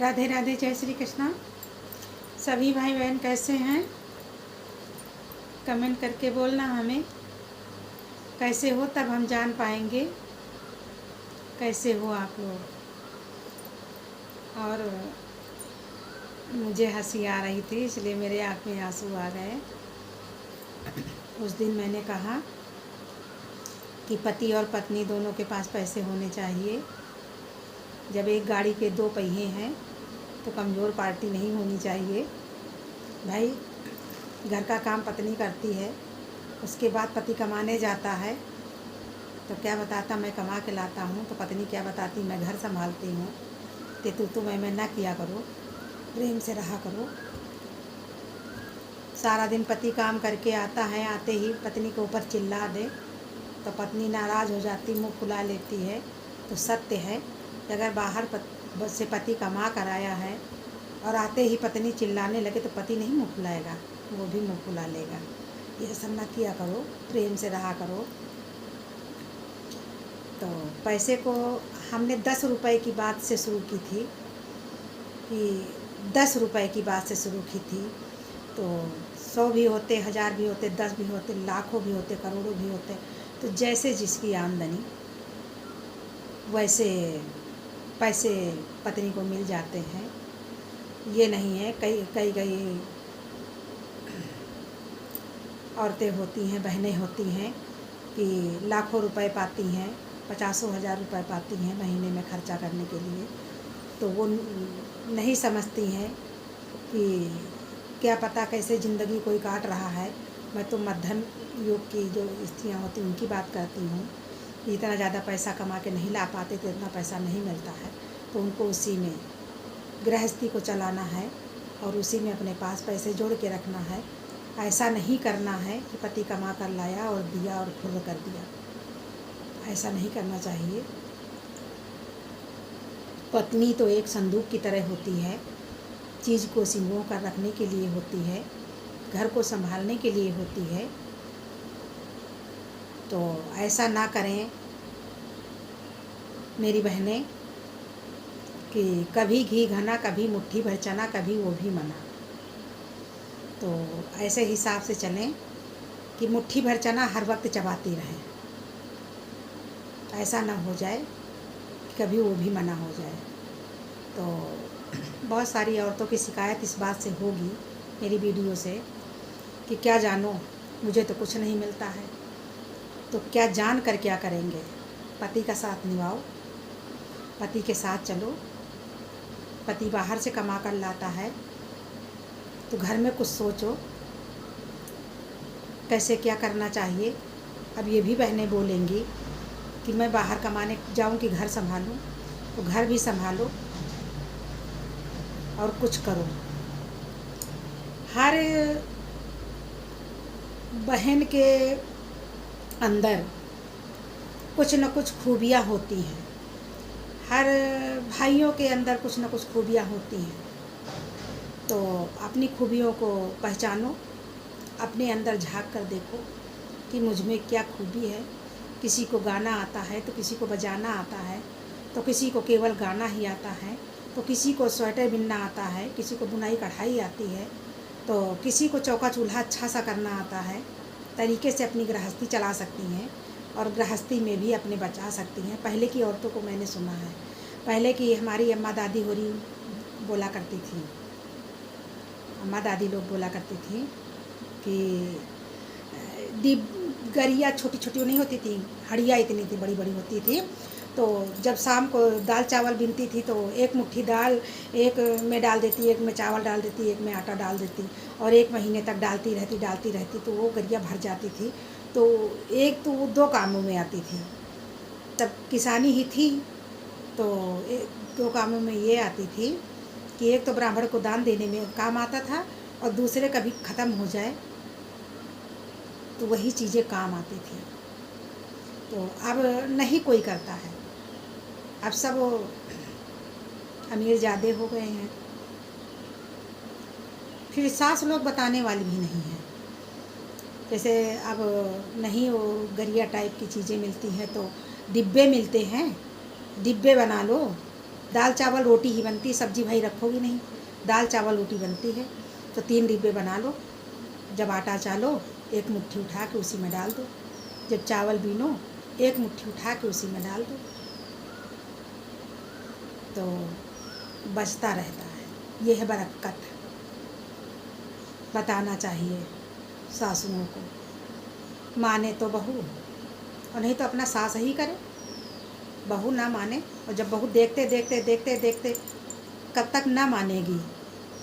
राधे राधे, जय श्री कृष्णा। सभी भाई बहन कैसे हैं? कमेंट करके बोलना हमें कैसे हो, तब हम जान पाएंगे कैसे हो आप लोग। और मुझे हंसी आ रही थी इसलिए मेरे आँख में आंसू आ गए। उस दिन मैंने कहा कि पति और पत्नी दोनों के पास पैसे होने चाहिए। जब एक गाड़ी के दो पहिए हैं तो कमज़ोर पार्टी नहीं होनी चाहिए। भाई, घर का काम पत्नी करती है, उसके बाद पति कमाने जाता है तो क्या बताता मैं कमा के लाता हूँ, तो पत्नी क्या बताती मैं घर संभालती हूँ। तू मैं ना किया करो, प्रेम से रहा करो। सारा दिन पति काम करके आता है, आते ही पत्नी के ऊपर चिल्ला दे तो पत्नी नाराज़ हो जाती, मुँह फुला लेती है। तो सत्य है कि अगर बाहर से पति कमा कर आया है और आते ही पत्नी चिल्लाने लगे तो पति नहीं मुँह फुलाएगा, वो भी मुँह फुला लेगा। ये सब ना किया करो, प्रेम से रहा करो। तो पैसे को हमने 10 रुपए की बात से शुरू की थी कि 10 रुपए की बात से शुरू की थी। तो 100 भी होते, 1000 भी होते, 10 भी होते, लाखों भी होते, करोड़ों भी होते। तो जैसे जिसकी आमदनी वैसे पैसे पत्नी को मिल जाते हैं। ये नहीं है, कई औरतें होती हैं, बहनें होती हैं कि लाखों रुपए पाती हैं, 50,000 रुपए पाती हैं महीने में खर्चा करने के लिए। तो वो नहीं समझती हैं कि क्या पता कैसे ज़िंदगी कोई काट रहा है। मैं तो मध्यम युग की जो स्त्रियाँ होती हैं उनकी बात करती हूँ कि इतना ज़्यादा पैसा कमा के नहीं ला पाते तो इतना पैसा नहीं मिलता है, तो उनको उसी में गृहस्थी को चलाना है और उसी में अपने पास पैसे जोड़ के रखना है। ऐसा नहीं करना है कि पति कमा कर लाया और दिया और खुर्र कर दिया, ऐसा नहीं करना चाहिए। पत्नी तो एक संदूक की तरह होती है, चीज़ को सिंगों कर रखने के लिए होती है, घर को संभालने के लिए होती है। तो ऐसा ना करें मेरी बहनें कि कभी घी घना, कभी मुट्ठी भर चना, कभी वो भी मना। तो ऐसे हिसाब से चलें कि मुट्ठी भर चना हर वक्त चबाती रहें, ऐसा ना हो जाए कि कभी वो भी मना हो जाए। तो बहुत सारी औरतों की शिकायत इस बात से होगी मेरी वीडियो से कि क्या जानो, मुझे तो कुछ नहीं मिलता है। तो क्या जान कर क्या करेंगे? पति का साथ निभाओ, पति के साथ चलो। पति बाहर से कमा कर लाता है तो घर में कुछ सोचो कैसे क्या करना चाहिए। अब ये भी बहनें बोलेंगी कि मैं बाहर कमाने जाऊं कि घर संभालूं, तो घर भी संभालो और कुछ करो। हर बहन के अंदर कुछ न कुछ खूबियाँ होती हैं, हर भाइयों के अंदर कुछ न कुछ खूबियाँ होती हैं। तो अपनी खूबियों को पहचानो, अपने अंदर झांक कर देखो कि मुझ में क्या खूबी है। किसी को गाना आता है तो किसी को बजाना आता है, तो किसी को केवल गाना ही आता है, तो किसी को स्वेटर बुनना आता है, किसी को बुनाई कढ़ाई आती है, तो किसी को चौका चूल्हा अच्छा सा करना आता है। तरीके से अपनी गृहस्थी चला सकती हैं और गृहस्थी में भी अपने बचा सकती हैं। पहले की औरतों को मैंने सुना है, पहले की हमारी अम्मा दादी होरी बोला करती थी, अम्मा दादी लोग बोला करती थी कि गरिया छोटी छोटी नहीं होती थी, हड़िया इतनी थी बड़ी बड़ी होती थी। तो जब शाम को दाल चावल बीनती थी तो एक मुट्ठी दाल एक में डाल देती, एक में चावल डाल देती, एक में आटा डाल देती और 1 महीने तक डालती रहती तो वो गरिया भर जाती थी। तो एक तो वो 2 कामों में आती थी, तब किसानी ही थी। तो 2 कामों में ये आती थी कि एक तो ब्राह्मण को दान देने में काम आता था और दूसरे कभी ख़त्म हो जाए तो वही चीज़ें काम आती थी। तो अब नहीं कोई करता है, अब सब अमीर ज़्यादा हो गए हैं। फिर सास लोग बताने वाली भी नहीं है। जैसे अब नहीं वो गरिया टाइप की चीज़ें मिलती हैं तो डिब्बे मिलते हैं, डिब्बे बना लो दाल चावल रोटी ही बनती है, सब्जी भाई रखोगी नहीं, दाल चावल रोटी बनती है। तो 3 डिब्बे बना लो, जब आटा चालो 1 मुट्ठी उठा के उसी में डाल दो, जब चावल बीनो 1 मुट्ठी उठा के उसी में डाल दो, तो बचता रहता है। ये है बरक़्क़त। बताना चाहिए सासुओं को, माने तो बहू और नहीं तो अपना सास ही करे। बहू ना माने, और जब बहू देखते देखते देखते देखते कब तक ना मानेगी,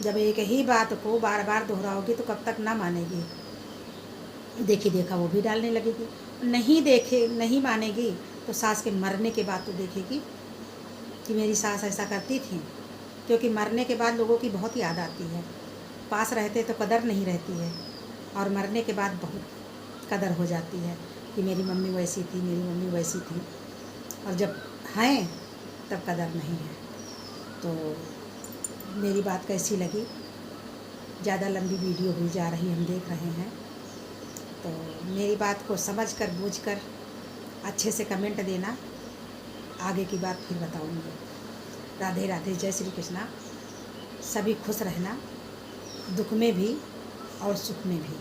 जब एक ही बात को बार बार दोहराओगी तो कब तक ना मानेगी। देखी देखा वो भी डालने लगेगी। नहीं देखे नहीं मानेगी तो सास के मरने के बाद तो देखेगी कि मेरी सास ऐसा करती थी, क्योंकि मरने के बाद लोगों की बहुत याद आती है। पास रहते तो कदर नहीं रहती है, और मरने के बाद बहुत कदर हो जाती है कि मेरी मम्मी वैसी थी, मेरी मम्मी वैसी थी, और जब हैं तब कदर नहीं है। तो मेरी बात कैसी लगी? ज़्यादा लंबी वीडियो हुई जा रही, हम देख रहे हैं। तो मेरी बात को समझ कर बूझ कर अच्छे से कमेंट देना, आगे की बात फिर बताऊँगी। राधे राधे, जय श्री कृष्णा। सभी खुश रहना, दुख में भी और सुख में भी।